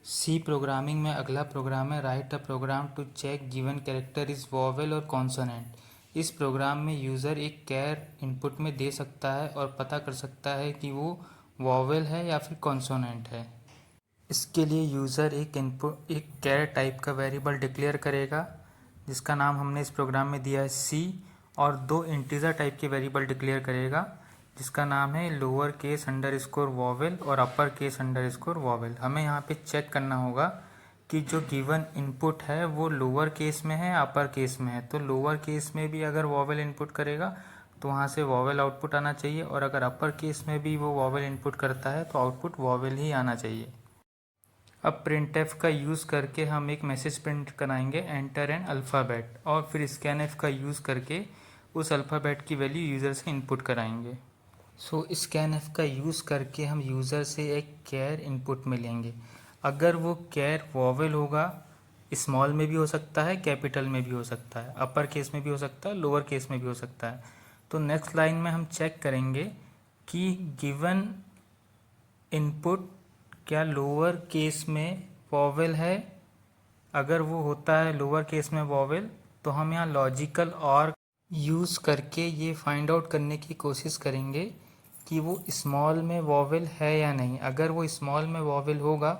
सी programming में अगला program है right a program to check given character is vowel और कॉन्सोनेंट। इस प्रोग्राम में यूज़र एक कैर इनपुट में दे सकता है और पता कर सकता है कि वो वॉवेल है या फिर कॉन्सोनेंट है। इसके लिए यूज़र एक कैर टाइप का वेरिएबल डिक्लेयर करेगा जिसका नाम हमने इस प्रोग्राम में दिया है सी, और दो इंटीजर टाइप के वेरिएबल डिक्लेयर करेगा जिसका नाम है lower case underscore vowel और upper case underscore vowel. हमें यहाँ पे चेक करना होगा कि जो गिवन इनपुट है वो लोअर केस में है अपर केस में है। तो लोअर केस में भी अगर वॉवेल इनपुट करेगा तो वहाँ से वॉवेल आउटपुट आना चाहिए, और अगर अपर केस में भी वो वॉवेल इनपुट करता है तो आउटपुट वॉवेल ही आना चाहिए। अब प्रिंटएफ का यूज़ करके हम एक मैसेज प्रिंट कराएंगे एंटर एन अल्फ़ाबेट, और फिर स्कैनएफ का यूज़ करके उस अल्फ़ाबेट की वैल्यू यूज़र से इनपुट कराएंगे। सो स्कैनएफ का यूज़ करके हम यूज़र से एक कैर इनपुट में लेंगे। अगर वो कैर वॉवेल होगा, स्मॉल में भी हो सकता है, कैपिटल में भी हो सकता है, अपर केस में भी हो सकता है, लोअर केस में भी हो सकता है। तो नेक्स्ट लाइन में हम चेक करेंगे कि गिवन इनपुट क्या लोअर केस में वॉवेल है। अगर वो होता है लोअर केस में वॉवेल तो हम यहाँ लॉजिकल और यूज़ करके ये फाइंड आउट करने की कोशिश करेंगे कि वो स्मॉल में वॉवेल है या नहीं। अगर वो स्मॉल में वॉवेल होगा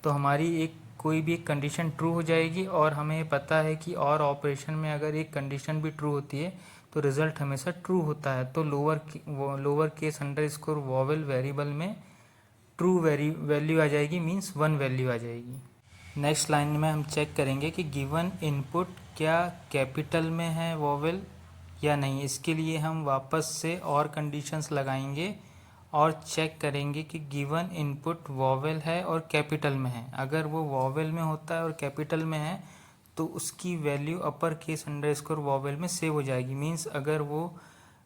तो हमारी कोई भी एक कंडीशन ट्रू हो जाएगी, और हमें पता है कि और ऑपरेशन में अगर एक कंडीशन भी ट्रू होती है तो रिज़ल्ट हमेशा ट्रू होता है। तो lower case underscore vowel variable में ट्रू वैल्यू आ जाएगी, मीन्स 1 वैल्यू आ जाएगी। नेक्स्ट लाइन में हम चेक करेंगे कि गिवन इनपुट क्या कैपिटल में है वॉवेल या नहीं। इसके लिए हम वापस से और कंडीशंस लगाएंगे और चेक करेंगे कि गिवन इनपुट वॉवेल है और कैपिटल में है। अगर वो वॉवेल में होता है और कैपिटल में है तो उसकी वैल्यू अपर केस अंडर स्कोर वॉवेल में सेव हो जाएगी। मीन्स अगर वो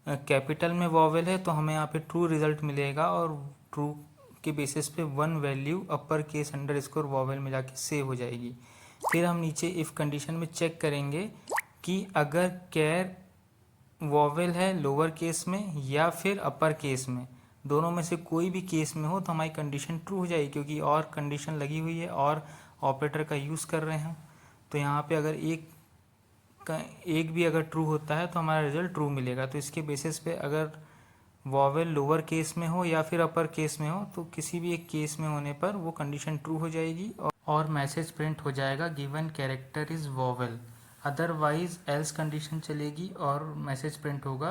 कैपिटल में वॉवेल है तो हमें यहाँ पे ट्रू रिजल्ट मिलेगा, और ट्रू के बेसिस पे 1 वैल्यू अपर केस अंडर स्कोर वॉवेल में जाके सेव हो जाएगी। फिर हम नीचे इफ़ कंडीशन में चेक करेंगे कि अगर कैर वॉवेल है लोअर केस में या फिर अपर केस में, दोनों में से कोई भी केस में हो तो हमारी कंडीशन ट्रू हो जाएगी, क्योंकि और कंडीशन लगी हुई है और ऑपरेटर का यूज़ कर रहे हैं। तो यहाँ पे अगर एक भी अगर ट्रू होता है तो हमारा रिजल्ट ट्रू मिलेगा। तो इसके बेसिस पे अगर वॉवेल लोअर केस में हो या फिर अपर केस में हो तो किसी भी एक केस में होने पर वो कंडीशन ट्रू हो जाएगी और मैसेज प्रिंट हो जाएगा given character is vowel. Otherwise else condition चलेगी और मैसेज प्रिंट होगा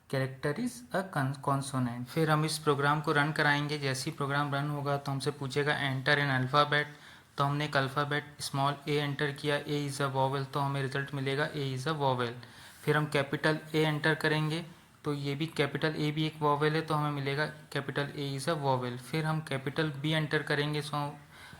कैरेक्टर इज़ अ कॉन्सोनेंट। फिर हम इस प्रोग्राम को रन कराएंगे। जैसे ही प्रोग्राम रन होगा तो हमसे पूछेगा एंटर एन अल्फ़ाबेट। तो हमने एक अल्फ़ाबेट स्मॉल ए एंटर किया, ए इज़ अ वॉवेल, तो हमें रिजल्ट मिलेगा ए इज़ अ वॉवेल। फिर हम कैपिटल ए एंटर करेंगे तो ये भी कैपिटल ए भी एक वॉवेल है तो हमें मिलेगा capital A is a vowel. फिर हम कैपिटल बी एंटर करेंगे, सो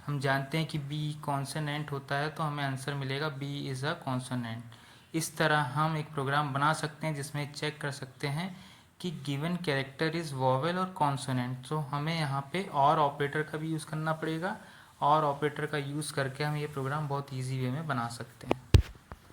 हम जानते हैं कि बी कॉन्सोनेंट होता है तो हमें आंसर मिलेगा बी इज़ अ कॉन्सोनेंट। इस तरह हम एक प्रोग्राम बना सकते हैं जिसमें चेक कर सकते हैं कि गिवन कैरेक्टर इज़ वॉवेल और कॉन्सोनेंट। तो हमें यहाँ पे और ऑपरेटर का भी यूज़ करना पड़ेगा, और ऑपरेटर का यूज़ करके हम ये प्रोग्राम बहुत ईजी वे में बना सकते हैं।